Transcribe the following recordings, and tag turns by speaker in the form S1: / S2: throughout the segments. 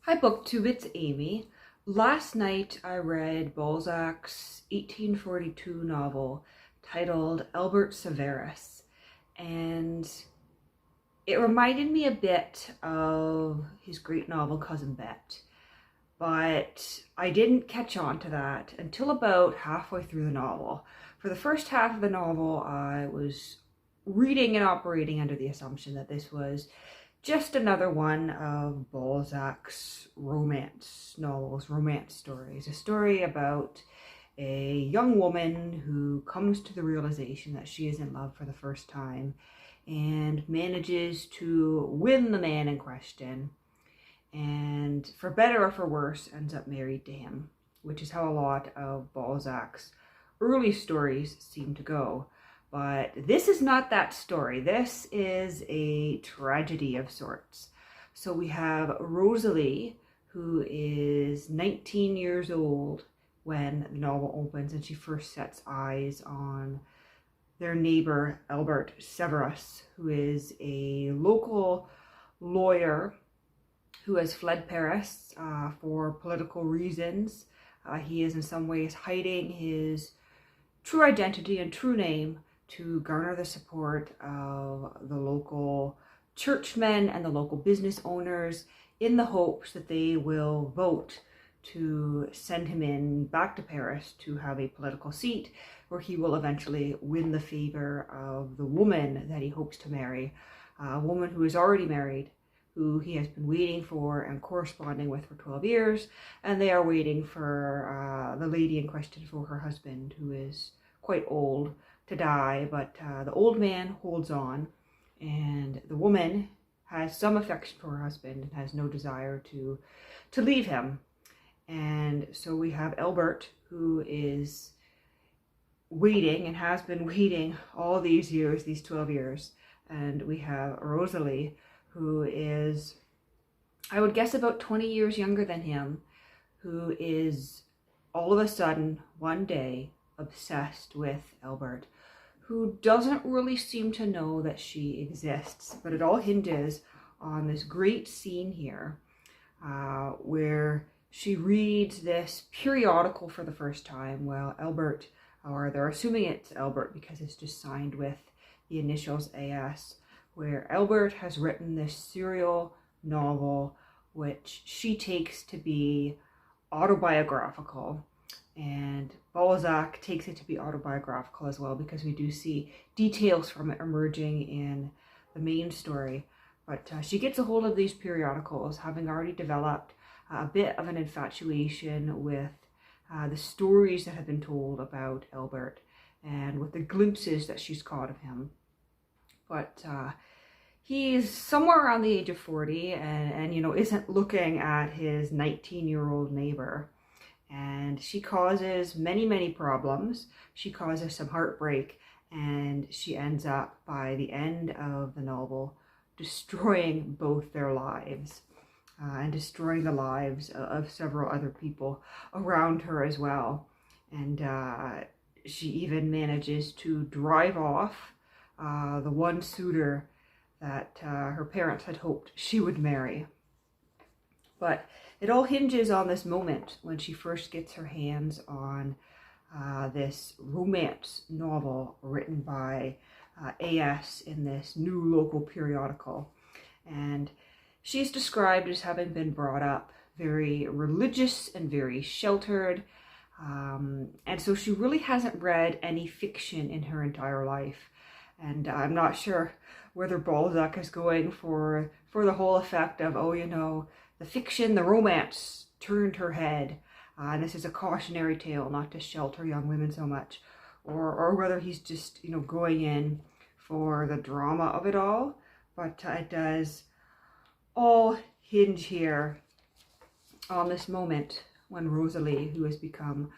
S1: Hi BookTube, it's Amy. Last night I read Balzac's 1842 novel titled Albert Savarus, and it reminded me a bit of his great novel Cousin Bet, but I didn't catch on to that until about halfway through the novel. For the first half of the novel, I was reading and operating under the assumption that this was just another one of Balzac's romance novels, romance stories. A story about a young woman who comes to the realization that she is in love for the first time and manages to win the man in question, and for better or for worse ends up married to him, which is how a lot of Balzac's early stories seem to go. But this is not that story. This is a tragedy of sorts. So we have Rosalie, who is 19 years old when the novel opens, and she first sets eyes on their neighbor, Albert Savarus, who is a local lawyer who has fled Paris for political reasons. He is in some ways hiding his true identity and true name to garner the support of the local churchmen and the local business owners in the hopes that they will vote to send him in back to Paris to have a political seat where he will eventually win the favor of the woman that he hopes to marry, a woman who is already married, who he has been waiting for and corresponding with for 12 years, and they are waiting for the lady in question for her husband, who is quite old, to die, but the old man holds on, and the woman has some affection for her husband and has no desire to leave him. And so we have Albert, who is waiting and has been waiting all these years, these 12 years, and we have Rosalie, who is, I would guess, about 20 years younger than him, who is all of a sudden one day obsessed with Albert, who doesn't really seem to know that she exists. But it all hinges on this great scene here where she reads this periodical for the first time while Albert, or they're assuming it's Albert because it's just signed with the initials AS, where Albert has written this serial novel which she takes to be autobiographical. And Balzac takes it to be autobiographical as well, because we do see details from it emerging in the main story. But she gets a hold of these periodicals, having already developed a bit of an infatuation with the stories that have been told about Albert and with the glimpses that she's caught of him. But he's somewhere around the age of 40 and you know, isn't looking at his 19-year-old neighbor. And she causes many problems. She causes some heartbreak, and she ends up, by the end of the novel, destroying both their lives and destroying the lives of several other people around her as well. And she even manages to drive off the one suitor that her parents had hoped she would marry. But it all hinges on this moment when she first gets her hands on this romance novel written by AS in this new local periodical. And she's described as having been brought up very religious and very sheltered. And so she really hasn't read any fiction in her entire life. And I'm not sure whether Balzac is going for the whole effect of, oh, you know, the fiction, the romance turned her head. And this is a cautionary tale not to shelter young women so much. Or whether he's just, you know, going in for the drama of it all. But it does all hinge here on this moment when Rosalie, who has become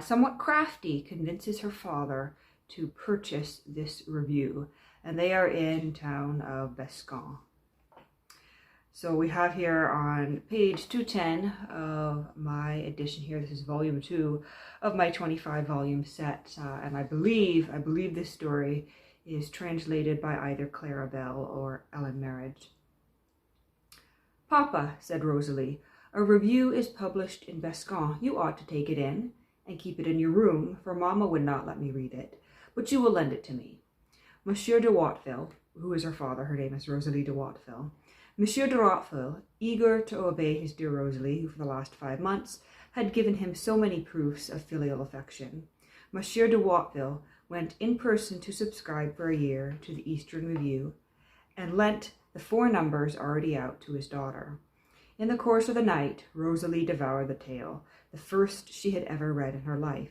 S1: somewhat crafty, convinces her father to purchase this review. And they are in town of Bescon. So we have here on page 210 of my edition here, this is volume 2 of my 25 volume set, and I believe this story is translated by either Clara Bell or Ellen Marriage. "Papa," said Rosalie, A review is published in Bescon. You ought to take it in and keep it in your room, for Mamma would not let me read it, but you will lend it to me. Monsieur de Watteville, who is her father, her name is Rosalie de Watteville. Monsieur de Watteville, eager to obey his dear Rosalie, who for the last 5 months had given him so many proofs of filial affection. Monsieur de Watteville went in person to subscribe for a year to the Eastern Review and lent the 4 numbers already out to his daughter. In the course of the night, Rosalie devoured the tale, the first she had ever read in her life,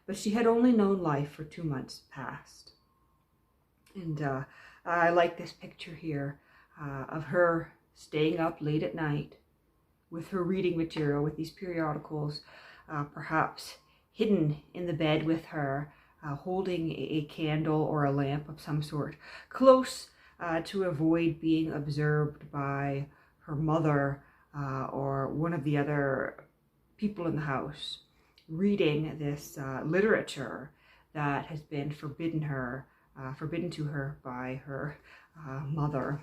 S1: but she had only known life for 2 months past. And I like this picture here of her staying up late at night with her reading material, with these periodicals, perhaps hidden in the bed with her, holding a candle or a lamp of some sort, close to avoid being observed by her mother or one of the other people in the house, reading this literature that has been forbidden to her by her mother.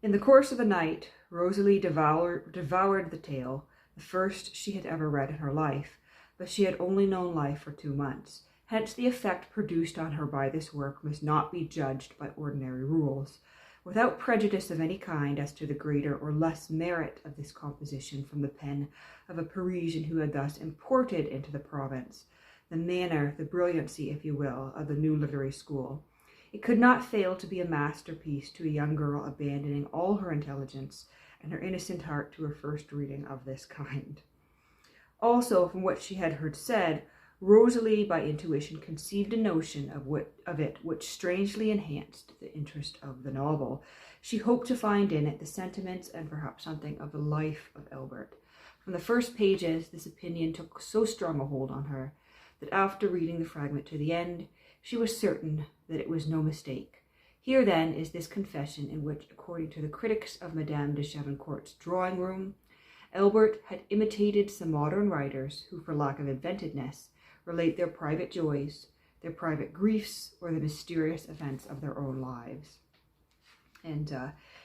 S1: In the course of the night, Rosalie devoured the tale, the first she had ever read in her life, but she had only known life for 2 months. Hence the effect produced on her by this work must not be judged by ordinary rules. Without prejudice of any kind as to the greater or less merit of this composition from the pen of a Parisian who had thus imported into the province the manner, the brilliancy, if you will, of the new literary school, it could not fail to be a masterpiece to a young girl abandoning all her intelligence and her innocent heart to her first reading of this kind. Also, from what she had heard said, Rosalie, by intuition, conceived a notion of it which strangely enhanced the interest of the novel. She hoped to find in it the sentiments and perhaps something of the life of Albert. From the first pages, this opinion took so strong a hold on her that after reading the fragment to the end, she was certain that it was no mistake. Here, then, is this confession in which, according to the critics of Madame de Chavoncourt's drawing room, Albert had imitated some modern writers who, for lack of inventiveness, relate their private joys, their private griefs, or the mysterious events of their own lives. And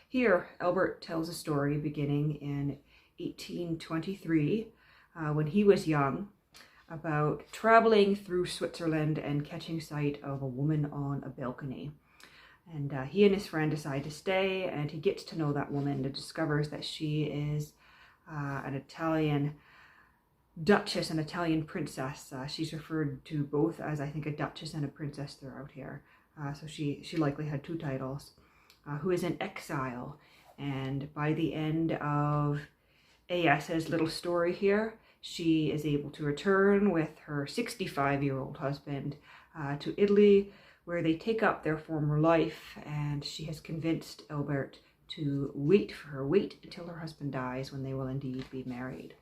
S1: here, Albert tells a story beginning in 1823, when he was young, about traveling through Switzerland and catching sight of a woman on a balcony. And he and his friend decide to stay, and he gets to know that woman and discovers that she is an Italian duchess, an Italian princess. She's referred to both as, I think, a duchess and a princess throughout here. So she likely had 2 titles, who is in exile. And by the end of A.S.'s little story here, she is able to return with her 65-year-old husband to Italy, where they take up their former life, and she has convinced Albert to wait until her husband dies, when they will indeed be married.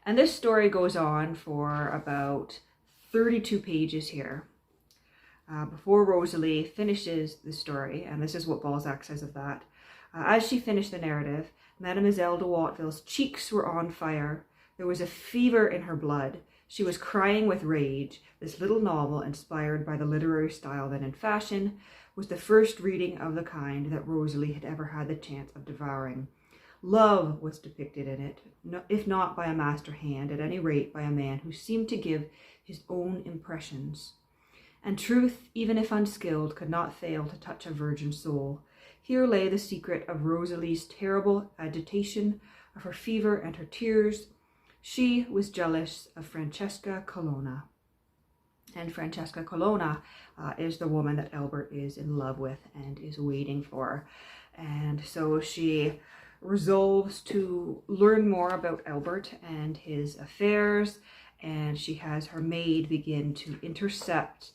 S1: And this story goes on for about 32 pages here, before Rosalie finishes the story, and this is what Balzac says of that. As she finished the narrative, Mademoiselle de Watteville's cheeks were on fire. There was a fever in her blood. She was crying with rage. This little novel, inspired by the literary style then in fashion, was the first reading of the kind that Rosalie had ever had the chance of devouring. Love was depicted in it, if not by a master hand, at any rate by a man who seemed to give his own impressions. And truth, even if unskilled, could not fail to touch a virgin soul. Here lay the secret of Rosalie's terrible agitation, of her fever and her tears. She was jealous of Francesca Colonna. And Francesca Colonna is the woman that Albert is in love with and is waiting for. And so she resolves to learn more about Albert and his affairs, and she has her maid begin to intercept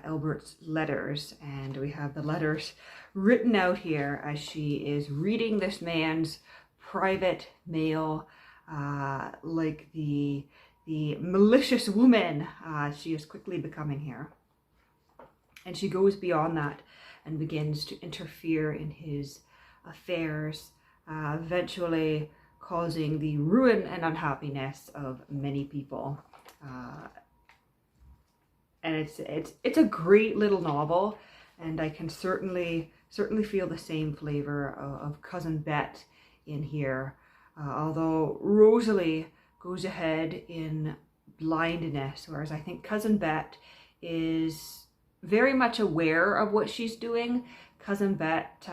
S1: Albert's letters, and we have the letters written out here as she is reading this man's private mail, like the malicious woman she is quickly becoming here. And she goes beyond that and begins to interfere in his affairs, eventually causing the ruin and unhappiness of many people. And it's a great little novel, and I can certainly certainly feel the same flavor of Cousin Bet in here, although Rosalie goes ahead in blindness, whereas I think Cousin Bet is very much aware of what she's doing. Cousin Bet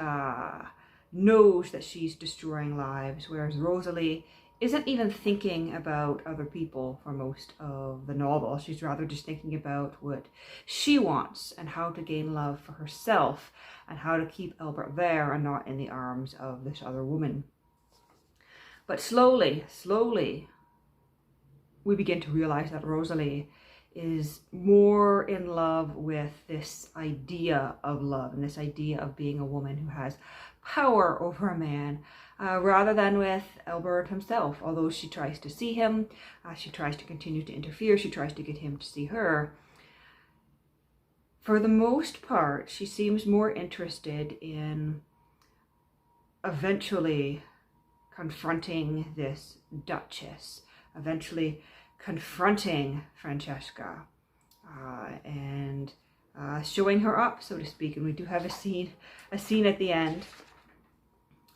S1: knows that she's destroying lives, whereas Rosalie isn't even thinking about other people for most of the novel. She's rather just thinking about what she wants and how to gain love for herself and how to keep Albert there and not in the arms of this other woman. But slowly, we begin to realize that Rosalie is more in love with this idea of love and this idea of being a woman who has power over a man, rather than with Albert himself. Although she tries to see him, she tries to continue to interfere, she tries to get him to see her. For the most part, she seems more interested in eventually confronting this Duchess, eventually confronting Francesca, and showing her up, so to speak. And we do have a scene at the end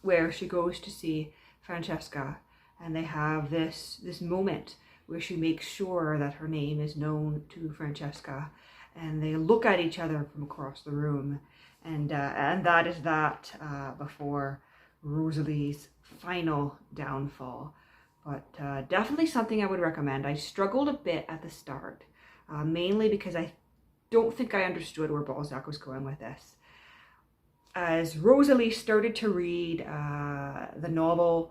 S1: where she goes to see Francesca, and they have this moment where she makes sure that her name is known to Francesca, and they look at each other from across the room, and that is that before Rosalie's final downfall. But definitely something I would recommend. I struggled a bit at the start, mainly because I don't think I understood where Balzac was going with this. As Rosalie started to read the novel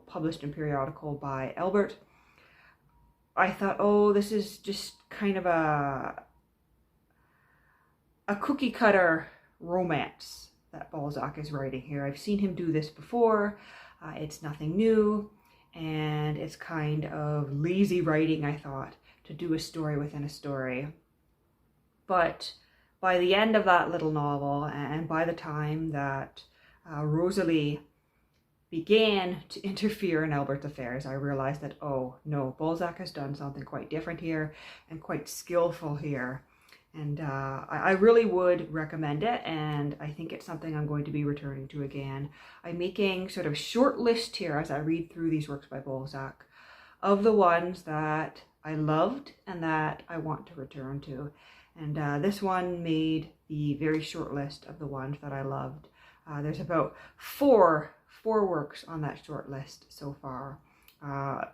S1: published in periodical by Albert, I thought, oh, this is just kind of a cookie cutter romance that Balzac is writing here. I've seen him do this before. It's nothing new, and it's kind of lazy writing, I thought, to do a story within a story. But by the end of that little novel, and by the time that Rosalie began to interfere in Albert's affairs, I realized that, oh no, Balzac has done something quite different here and quite skillful here. And I really would recommend it, and I think it's something I'm going to be returning to again. I'm making sort of a short list here as I read through these works by Balzac of the ones that I loved and that I want to return to. And this one made the very short list of the ones that I loved. There's about four works on that short list so far.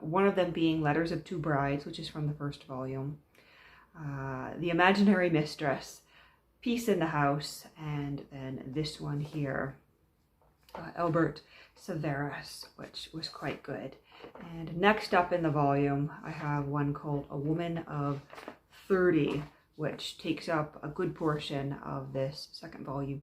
S1: One of them being Letters of Two Brides, which is from the first volume. The Imaginary Mistress, Peace in the House, and then this one here, Albert Savarus, which was quite good. And next up in the volume, I have one called A Woman of 30, which takes up a good portion of this second volume.